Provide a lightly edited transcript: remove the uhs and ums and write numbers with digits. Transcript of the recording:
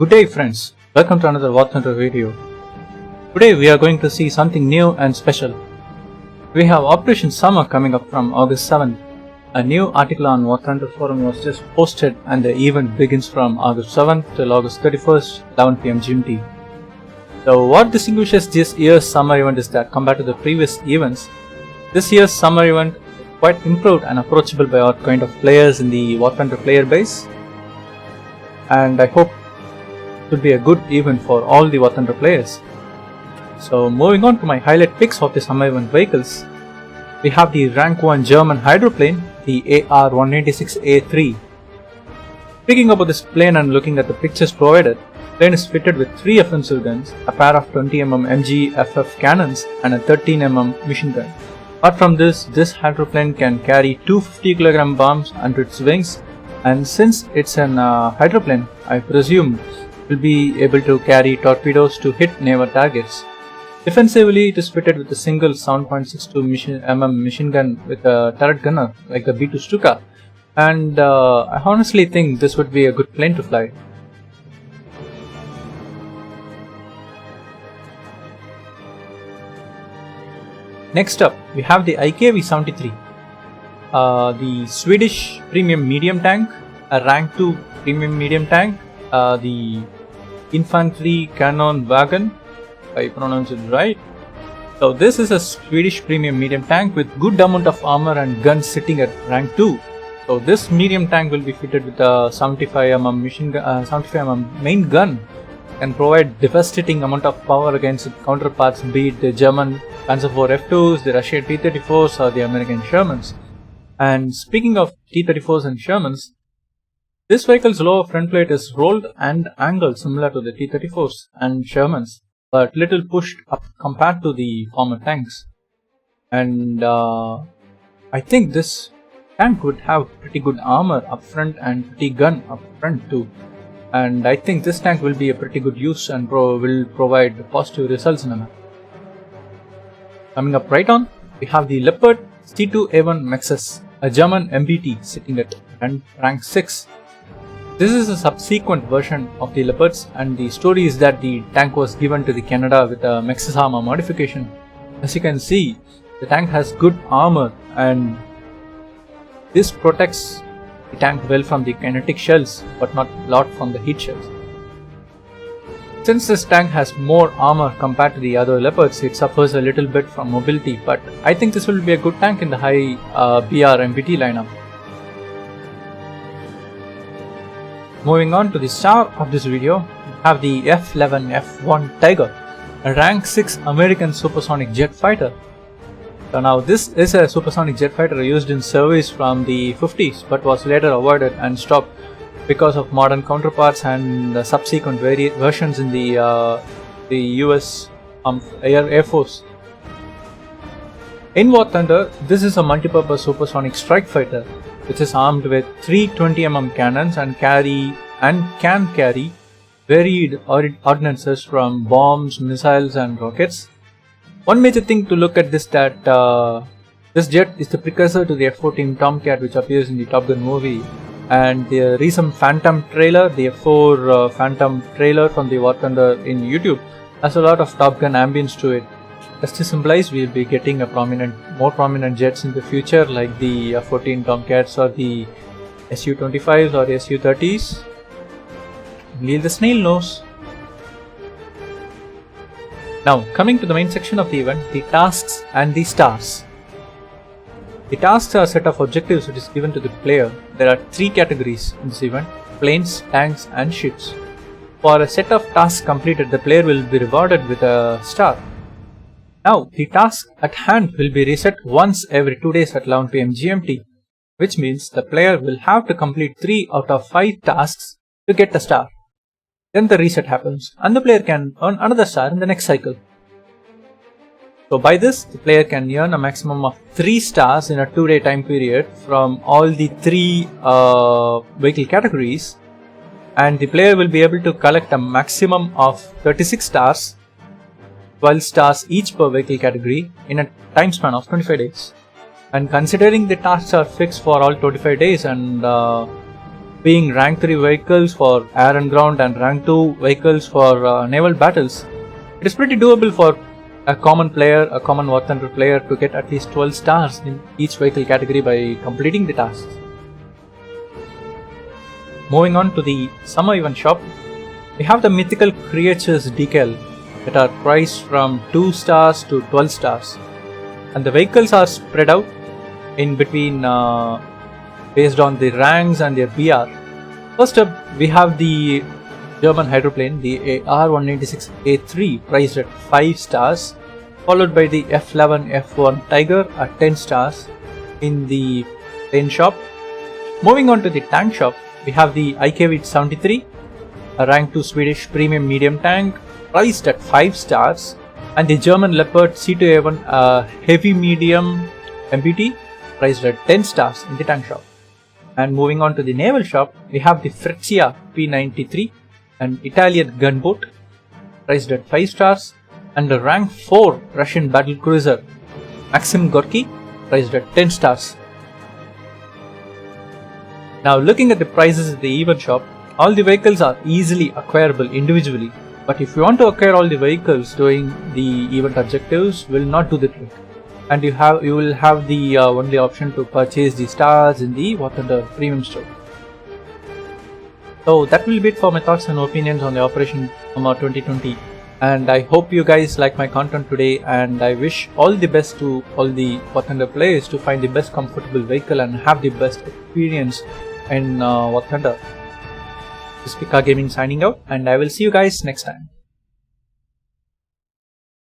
Good day friends, welcome to another War Thunder video. Today we are going to see something new and special. We have Operation Summer coming up from August 7th. A new article on War Thunder forum was just posted and the event begins from August 7th till August 31st, 11 PM GMT. So what distinguishes this year's summer event is that compared to the previous events, this year's summer event is quite improved and approachable by all kind of players in the War Thunder player base. And I hope it will be a good event for all the War Thunder players. So moving on to my highlight picks of the summer event vehicles, we have the rank 1 German hydroplane, the AR-186A3. Speaking about this plane and looking at the pictures provided, the plane is fitted with 3 offensive guns, a pair of 20mm MG-FF cannons and a 13mm machine gun. Apart from this hydroplane can carry 250 kg bombs under its wings, and since it's an hydroplane, I presume it will be able to carry torpedoes to hit naval targets. Defensively, it is fitted with a single 7.62 mm machine gun with a turret gunner like the B-2 Stuka, and I honestly think this would be a good plane to fly. Next up, we have the IKV-73, the Swedish premium medium tank, a rank 2 premium medium tank, the infantry cannon wagon, if I pronounce it right. So this is a Swedish premium medium tank with good amount of armor and guns sitting at rank 2. So this medium tank will be fitted with a 75mm machine gun, 75mm main gun, and provide devastating amount of power against its counterparts, be it the German Panzer IV F2s, the Russian T-34s or the American Shermans. And speaking of T-34s and Shermans, this vehicle's lower front plate is rolled and angled similar to the T-34s and Shermans, but little pushed up compared to the former tanks. And I think this tank would have pretty good armor up front and pretty gun up front too. And I think this tank will be a pretty good use and will provide positive results in a map. Coming up right on, we have the Leopard C2A1 Mexus, a German MBT sitting at rank 6. This is a subsequent version of the Leopards, and the story is that the tank was given to the Canada with a Mexus armor modification. As you can see, the tank has good armor and this protects the tank well from the kinetic shells but not a lot from the heat shells. Since this tank has more armor compared to the other Leopards, it suffers a little bit from mobility, but I think this will be a good tank in the high BR MBT lineup. Moving on to the star of this video, we have the F-11F1 Tiger, a rank 6 American supersonic jet fighter. So now this is a supersonic jet fighter used in service from the 50s but was later avoided and stopped because of modern counterparts and the subsequent versions in the US Air Force. In War Thunder, this is a multi-purpose supersonic strike fighter which is armed with 3 20mm cannons and can carry varied ordnances from bombs, missiles and rockets. One major thing to look at is that this jet is the precursor to the F-14 Tomcat which appears in the Top Gun movie, and the recent Phantom trailer, the F4 Phantom trailer from the War Thunder in YouTube, has a lot of Top Gun ambience to it. As this implies, we will be getting more prominent jets in the future like the F-14 Tomcats or the Su-25s or Su-30s. Only the snail knows. Now, coming to the main section of the event, the tasks and the stars. The tasks are a set of objectives which is given to the player. There are 3 categories in this event: planes, tanks and ships. For a set of tasks completed, the player will be rewarded with a star. Now, the task at hand will be reset once every 2 days at 11 PM GMT, which means the player will have to complete 3 out of 5 tasks to get a star. Then the reset happens and the player can earn another star in the next cycle. So by this, the player can earn a maximum of 3 stars in a 2-day time period from all the 3 vehicle categories, and the player will be able to collect a maximum of 36 stars, 12 stars each per vehicle category in a time span of 25 days. And considering the tasks are fixed for all 25 days and being rank 3 vehicles for air and ground and rank 2 vehicles for naval battles, it is pretty doable for a common player, a common War Thunder player, to get at least 12 stars in each vehicle category by completing the tasks. Moving on to the summer event shop, we have the mythical creatures decal that are priced from 2 stars to 12 stars, and the vehicles are spread out in between based on the ranks and their BR. First up, we have the German hydroplane, the AR-196A3, priced at 5 stars, followed by the F-11 F1 Tiger at 10 stars in the plane shop. Moving on to the tank shop, we have the IKV-73, a rank 2 Swedish premium medium tank, priced at 5 stars, and the German Leopard C2A1, a heavy medium MBT, priced at 10 stars in the tank shop. And moving on to the naval shop, we have the Freccia P93, an Italian gunboat, priced at 5 stars, and the rank 4 Russian battlecruiser Maxim Gorky, priced at 10 stars. Now, looking at the prices at the event shop, all the vehicles are easily acquirable individually, but if you want to acquire all the vehicles doing the event objectives, will not do the trick, and you will have the only option to purchase the stars in the War Thunder premium store. So that will be it for my thoughts and opinions on the Operation Summer 2020, and I hope you guys like my content today, and I wish all the best to all the War Thunder players to find the best comfortable vehicle and have the best experience in War Thunder. This is Pika Gaming signing out, and I will see you guys next time.